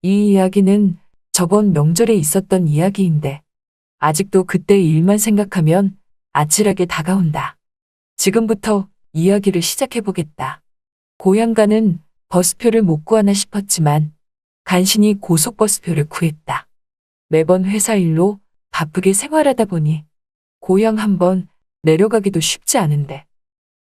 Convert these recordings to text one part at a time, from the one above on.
이 이야기는 저번 명절에 있었던 이야기인데 아직도 그때 일만 생각하면 아찔하게 다가온다. 지금부터 이야기를 시작해보겠다. 고향 가는 버스표를 못 구하나 싶었지만 간신히 고속버스표를 구했다. 매번 회사 일로 바쁘게 생활하다 보니 고향 한번 내려가기도 쉽지 않은데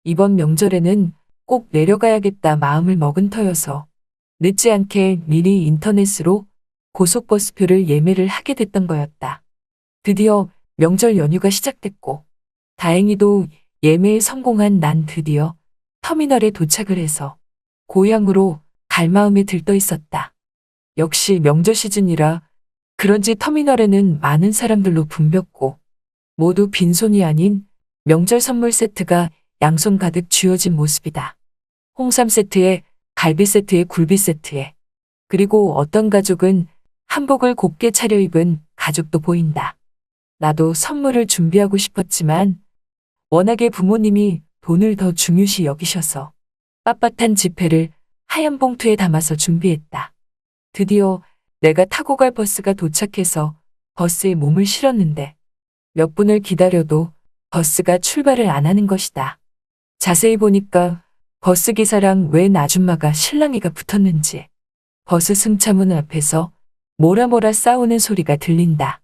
이번 명절에는 꼭 내려가야겠다 마음을 먹은 터여서 늦지 않게 미리 인터넷으로 고속버스표를 예매를 하게 됐던 거였다. 드디어 명절 연휴가 시작됐고 다행히도 예매에 성공한 난 드디어 터미널에 도착을 해서 고향으로 갈 마음에 들떠 있었다. 역시 명절 시즌이라 그런지 터미널에는 많은 사람들로 붐볐고 모두 빈손이 아닌 명절 선물 세트가 양손 가득 쥐어진 모습이다. 홍삼 세트에 갈비 세트에 굴비 세트에 그리고 어떤 가족은 한복을 곱게 차려입은 가족도 보인다. 나도 선물을 준비하고 싶었지만 워낙에 부모님이 돈을 더 중요시 여기셔서 빳빳한 지폐를 하얀 봉투에 담아서 준비했다. 드디어 내가 타고 갈 버스가 도착해서 버스에 몸을 실었는데 몇 분을 기다려도 버스가 출발을 안 하는 것이다. 자세히 보니까 버스 기사랑 웬 아줌마가 실랑이가 붙었는지 버스 승차문 앞에서 뭐라 싸우는 소리가 들린다.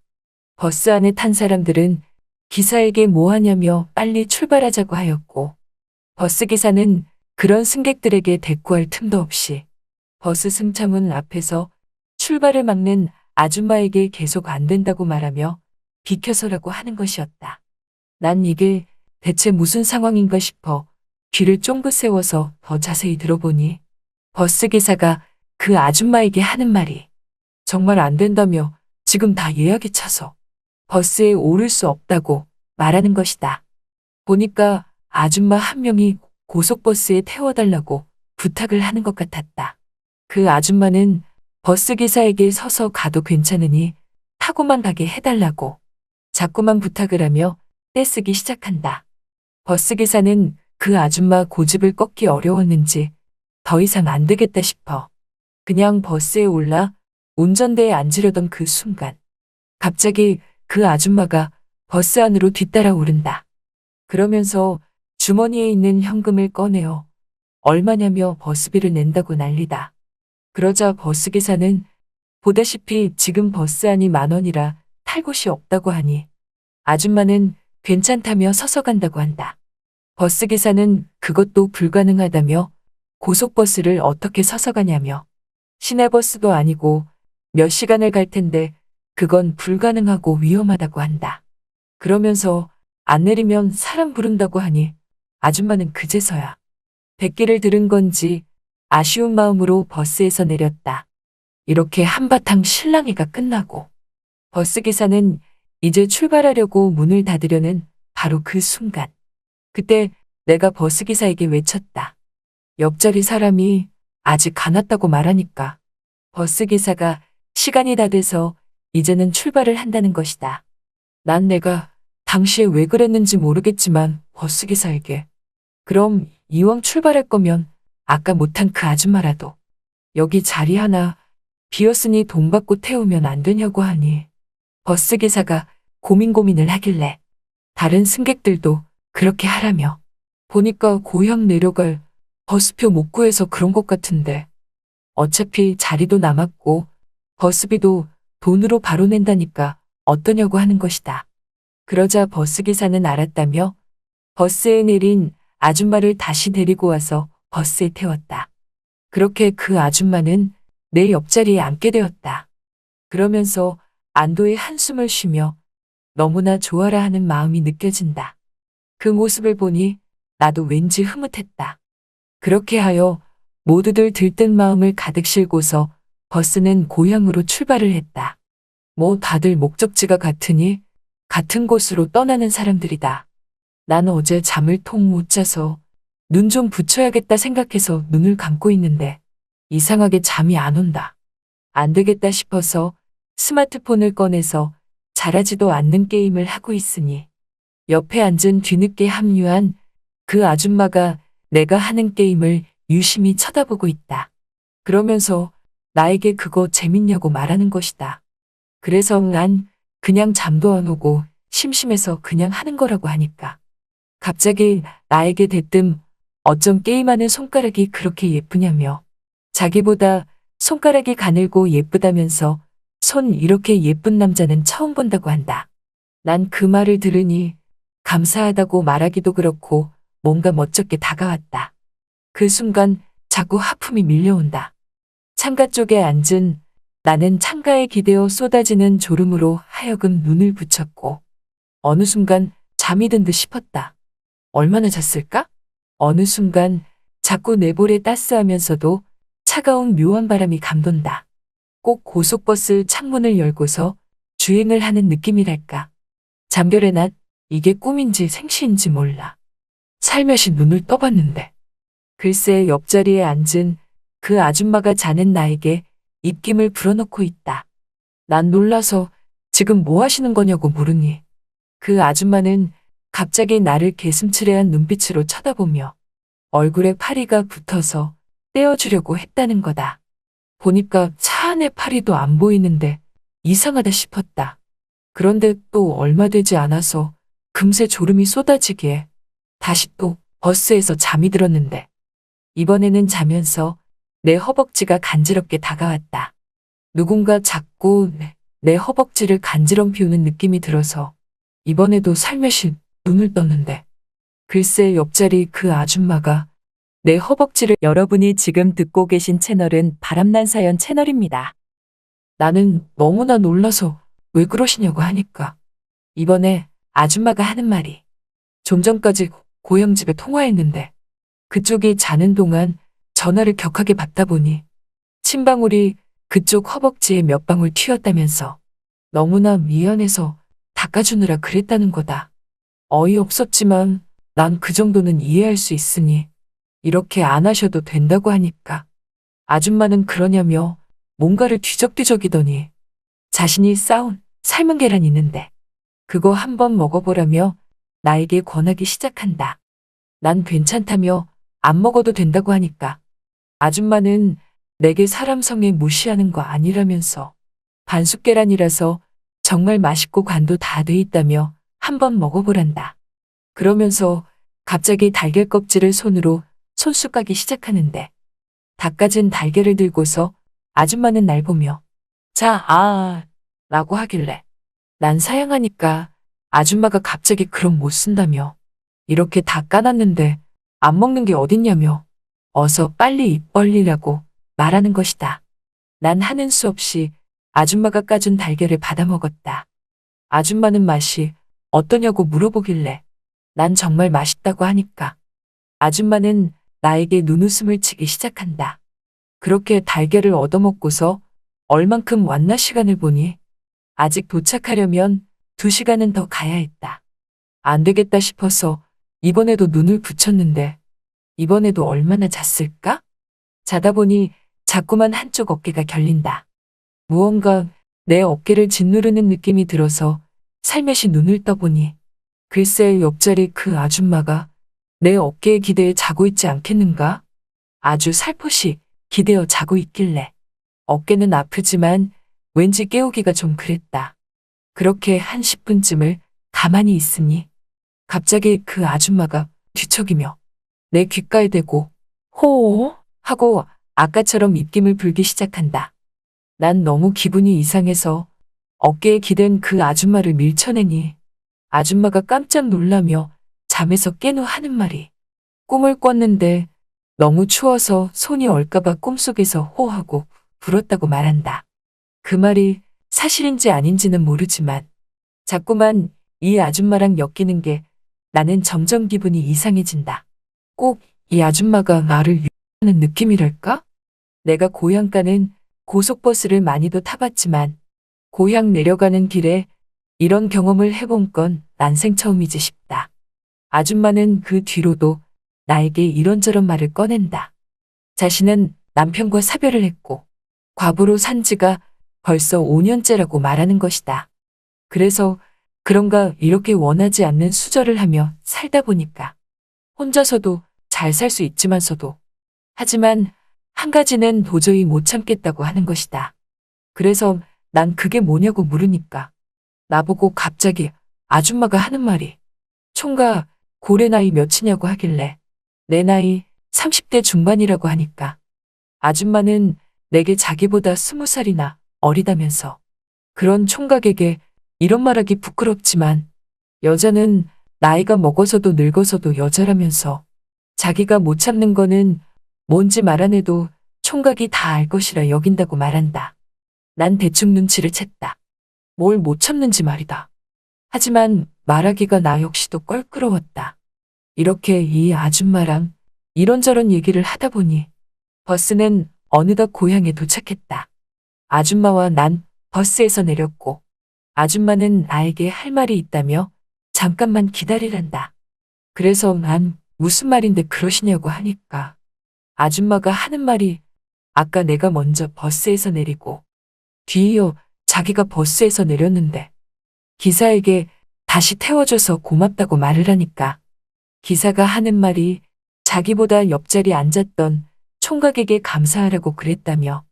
버스 안에 탄 사람들은 기사에게 뭐 하냐며 빨리 출발하자고 하였고 버스 기사는 그런 승객들에게 대꾸할 틈도 없이 버스 승차문 앞에서 출발을 막는 아줌마에게 계속 안 된다고 말하며 비켜서라고 하는 것이었다. 난 이게 대체 무슨 상황인가 싶어 귀를 쫑긋 세워서 더 자세히 들어보니 버스 기사가 그 아줌마에게 하는 말이 정말 안 된다며 지금 다 예약이 차서 버스에 오를 수 없다고 말하는 것이다. 보니까 아줌마 한 명이 고속버스에 태워달라고 부탁을 하는 것 같았다. 그 아줌마는 버스 기사에게 서서 가도 괜찮으니 타고만 가게 해달라고 자꾸만 부탁을 하며 떼쓰기 시작한다. 버스 기사는 그 아줌마 고집을 꺾기 어려웠는지 더 이상 안 되겠다 싶어 그냥 버스에 올라 운전대에 앉으려던 그 순간 갑자기 그 아줌마가 버스 안으로 뒤따라 오른다. 그러면서 주머니에 있는 현금을 꺼내어 얼마냐며 버스비를 낸다고 난리다. 그러자 버스 기사는 보다시피 지금 버스 안이 10,000원이라 탈 곳이 없다고 하니 아줌마는 괜찮다며 서서 간다고 한다. 버스 기사는 그것도 불가능하다며 고속버스를 어떻게 서서 가냐며 시내버스도 아니고 몇 시간을 갈 텐데 그건 불가능하고 위험하다고 한다. 그러면서 안 내리면 사람 부른다고 하니 아줌마는 그제서야 백기를 들은 건지 아쉬운 마음으로 버스에서 내렸다. 이렇게 한바탕 실랑이가 끝나고 버스 기사는 이제 출발하려고 문을 닫으려는 바로 그 순간 그때 내가 버스 기사에게 외쳤다. 옆자리 사람이 아직 안 왔다고 말하니까 버스 기사가 시간이 다 돼서 이제는 출발을 한다는 것이다. 난 내가 당시에 왜 그랬는지 모르겠지만 버스 기사에게 그럼 이왕 출발할 거면 아까 못한 그 아줌마라도 여기 자리 하나 비었으니 돈 받고 태우면 안 되냐고 하니 버스 기사가 고민을 하길래 다른 승객들도 그렇게 하라며 보니까 고향 내려갈 버스표 못 구해서 그런 것 같은데 어차피 자리도 남았고 버스비도 돈으로 바로 낸다니까 어떠냐고 하는 것이다. 그러자 버스 기사는 알았다며 버스에 내린 아줌마를 다시 데리고 와서 버스에 태웠다. 그렇게 그 아줌마는 내 옆자리에 앉게 되었다. 그러면서 안도의 한숨을 쉬며 너무나 좋아라 하는 마음이 느껴진다. 그 모습을 보니 나도 왠지 흐뭇했다. 그렇게 하여 모두들 들뜬 마음을 가득 싣고서 버스는 고향으로 출발을 했다. 뭐 다들 목적지가 같으니 같은 곳으로 떠나는 사람들이다. 나는 어제 잠을 통 못 자서 눈 좀 붙여야겠다 생각해서 눈을 감고 있는데 이상하게 잠이 안 온다. 안 되겠다 싶어서 스마트폰을 꺼내서 잘하지도 않는 게임을 하고 있으니 옆에 앉은 뒤늦게 합류한 그 아줌마가 내가 하는 게임을 유심히 쳐다보고 있다. 그러면서 나에게 그거 재밌냐고 말하는 것이다. 그래서 난 그냥 잠도 안 오고 심심해서 그냥 하는 거라고 하니까. 갑자기 나에게 대뜸 어쩜 게임하는 손가락이 그렇게 예쁘냐며. 자기보다 손가락이 가늘고 예쁘다면서 손 이렇게 예쁜 남자는 처음 본다고 한다. 난 그 말을 들으니 감사하다고 말하기도 그렇고 뭔가 멋쩍게 다가왔다. 그 순간 자꾸 하품이 밀려온다. 창가 쪽에 앉은 나는 창가에 기대어 쏟아지는 졸음으로 하여금 눈을 붙였고 어느 순간 잠이 든 듯 싶었다. 얼마나 잤을까? 어느 순간 자꾸 내 볼에 따스하면서도 차가운 묘한 바람이 감돈다. 꼭 고속버스 창문을 열고서 주행을 하는 느낌이랄까. 잠결의 낮, 이게 꿈인지 생시인지 몰라. 살며시 눈을 떠봤는데 글쎄 옆자리에 앉은 그 아줌마가 자는 나에게 입김을 불어넣고 있다. 난 놀라서 지금 뭐 하시는 거냐고 물으니 그 아줌마는 갑자기 나를 개슴츠레한 눈빛으로 쳐다보며 얼굴에 파리가 붙어서 떼어주려고 했다는 거다. 보니까 차 안에 파리도 안 보이는데 이상하다 싶었다. 그런데 또 얼마 되지 않아서 금세 졸음이 쏟아지기에 다시 또 버스에서 잠이 들었는데 이번에는 자면서 내 허벅지가 간지럽게 다가왔다. 누군가 자꾸 내 허벅지를 간지럼 피우는 느낌이 들어서 이번에도 살며시 눈을 떴는데 글쎄 옆자리 그 아줌마가 내 허벅지를. 여러분이 지금 듣고 계신 채널은 바람난 사연 채널입니다. 나는 너무나 놀라서 왜 그러시냐고 하니까 이번에 아줌마가 하는 말이 좀 전까지 고향집에 통화했는데 그쪽이 자는 동안 전화를 격하게 받다 보니 침방울이 그쪽 허벅지에 몇 방울 튀었다면서 너무나 미안해서 닦아주느라 그랬다는 거다. 어이없었지만 난 그 정도는 이해할 수 있으니 이렇게 안 하셔도 된다고 하니까 아줌마는 그러냐며 뭔가를 뒤적뒤적이더니 자신이 싸운 삶은 계란 있는데 그거 한번 먹어보라며 나에게 권하기 시작한다. 난 괜찮다며 안 먹어도 된다고 하니까 아줌마는 내게 사람 성에 무시하는 거 아니라면서 반숙 계란이라서 정말 맛있고 간도 다 돼 있다며 한번 먹어보란다. 그러면서 갑자기 달걀 껍질을 손으로 손수 까기 시작하는데 닦아진 달걀을 들고서 아줌마는 날 보며 자, 라고 하길래 난 사양하니까 아줌마가 갑자기 그럼 못 쓴다며 이렇게 다 까놨는데 안 먹는 게 어딨냐며 어서 빨리 입 벌리라고 말하는 것이다. 난 하는 수 없이 아줌마가 까준 달걀을 받아 먹었다. 아줌마는 맛이 어떠냐고 물어보길래 난 정말 맛있다고 하니까 아줌마는 나에게 눈웃음을 치기 시작한다. 그렇게 달걀을 얻어먹고서 얼만큼 왔나 시간을 보니 아직 도착하려면 2시간은 더 가야 했다. 안 되겠다 싶어서 이번에도 눈을 붙였는데 이번에도 얼마나 잤을까? 자다 보니 자꾸만 한쪽 어깨가 결린다. 무언가 내 어깨를 짓누르는 느낌이 들어서 살며시 눈을 떠보니 글쎄 옆자리 그 아줌마가 내 어깨에 기대어 자고 있지 않겠는가? 아주 살포시 기대어 자고 있길래 어깨는 아프지만 왠지 깨우기가 좀 그랬다. 그렇게 한 10분쯤을 가만히 있으니 갑자기 그 아줌마가 뒤척이며 내 귓가에 대고 호호 하고 아까처럼 입김을 불기 시작한다. 난 너무 기분이 이상해서 어깨에 기댄 그 아줌마를 밀쳐내니 아줌마가 깜짝 놀라며 잠에서 깬 후 하는 말이 꿈을 꿨는데 너무 추워서 손이 얼까봐 꿈속에서 호하고 불었다고 말한다. 그 말이 사실인지 아닌지는 모르지만 자꾸만 이 아줌마랑 엮이는 게 나는 점점 기분이 이상해진다. 꼭 이 아줌마가 나를 유혹하는 느낌이랄까? 내가 고향 가는 고속버스를 많이도 타봤지만 고향 내려가는 길에 이런 경험을 해본 건 난생 처음이지 싶다. 아줌마는 그 뒤로도 나에게 이런저런 말을 꺼낸다. 자신은 남편과 사별을 했고 과부로 산 지가 벌써 5년째라고 말하는 것이다. 그래서 그런가 이렇게 원하지 않는 수절을 하며 살다 보니까 혼자서도 잘 살 수 있지만서도 하지만 한 가지는 도저히 못 참겠다고 하는 것이다. 그래서 난 그게 뭐냐고 물으니까 나보고 갑자기 아줌마가 하는 말이 총각 고래 나이 몇이냐고 하길래 내 나이 30대 중반이라고 하니까 아줌마는 내게 자기보다 20살이나 어리다면서 그런 총각에게 이런 말하기 부끄럽지만 여자는 나이가 먹어서도 늙어서도 여자라면서 자기가 못 참는 거는 뭔지 말 안 해도 총각이 다 알 것이라 여긴다고 말한다. 난 대충 눈치를 챘다. 뭘 못 참는지 말이다. 하지만 말하기가 나 역시도 껄끄러웠다. 이렇게 이 아줌마랑 이런저런 얘기를 하다 보니 버스는 어느덧 고향에 도착했다. 아줌마와 난 버스에서 내렸고 아줌마는 나에게 할 말이 있다며 잠깐만 기다리란다. 그래서 난 무슨 말인데 그러시냐고 하니까 아줌마가 하는 말이 아까 내가 먼저 버스에서 내리고 뒤이어 자기가 버스에서 내렸는데 기사에게 다시 태워줘서 고맙다고 말을 하니까 기사가 하는 말이 자기보다 옆자리에 앉았던 총각에게 감사하라고 그랬다며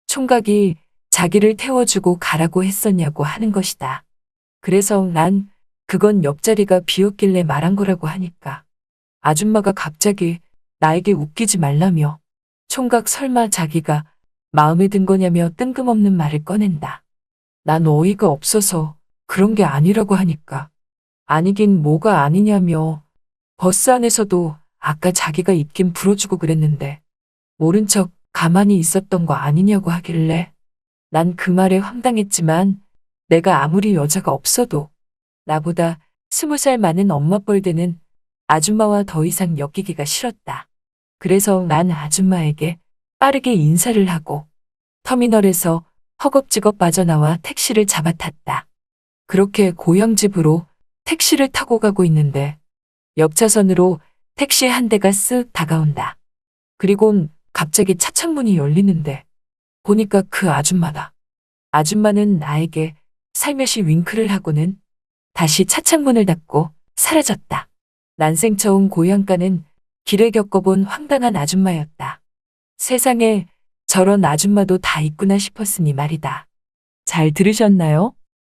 총각이 자기를 태워주고 가라고 했었냐고 하는 것이다. 그래서 난 그건 옆자리가 비었길래 말한 거라고 하니까 아줌마가 갑자기 나에게 웃기지 말라며 총각 설마 자기가 마음에 든 거냐며 뜬금없는 말을 꺼낸다. 난 어이가 없어서 그런 게 아니라고 하니까 아니긴 뭐가 아니냐며 버스 안에서도 아까 자기가 입김 불어주고 그랬는데 모른 척 가만히 있었던 거 아니냐고 하길래 난 그 말에 황당했지만 내가 아무리 여자가 없어도 나보다 20살 많은 엄마뻘 되는 아줌마와 더 이상 엮이기가 싫었다. 그래서 난 아줌마에게 빠르게 인사를 하고 터미널에서 허겁지겁 빠져나와 택시를 잡아탔다. 그렇게 고향집으로 택시를 타고 가고 있는데 옆 차선으로 택시 한 대가 쓱 다가온다. 그리곤 갑자기 차 창문이 열리는데 보니까 그 아줌마다. 아줌마는 나에게 살며시 윙크를 하고는 다시 차 창문을 닫고 사라졌다. 난생 처음 고향가는 길에 겪어본 황당한 아줌마였다. 세상에 저런 아줌마도 다 있구나 싶었으니 말이다. 잘 들으셨나요?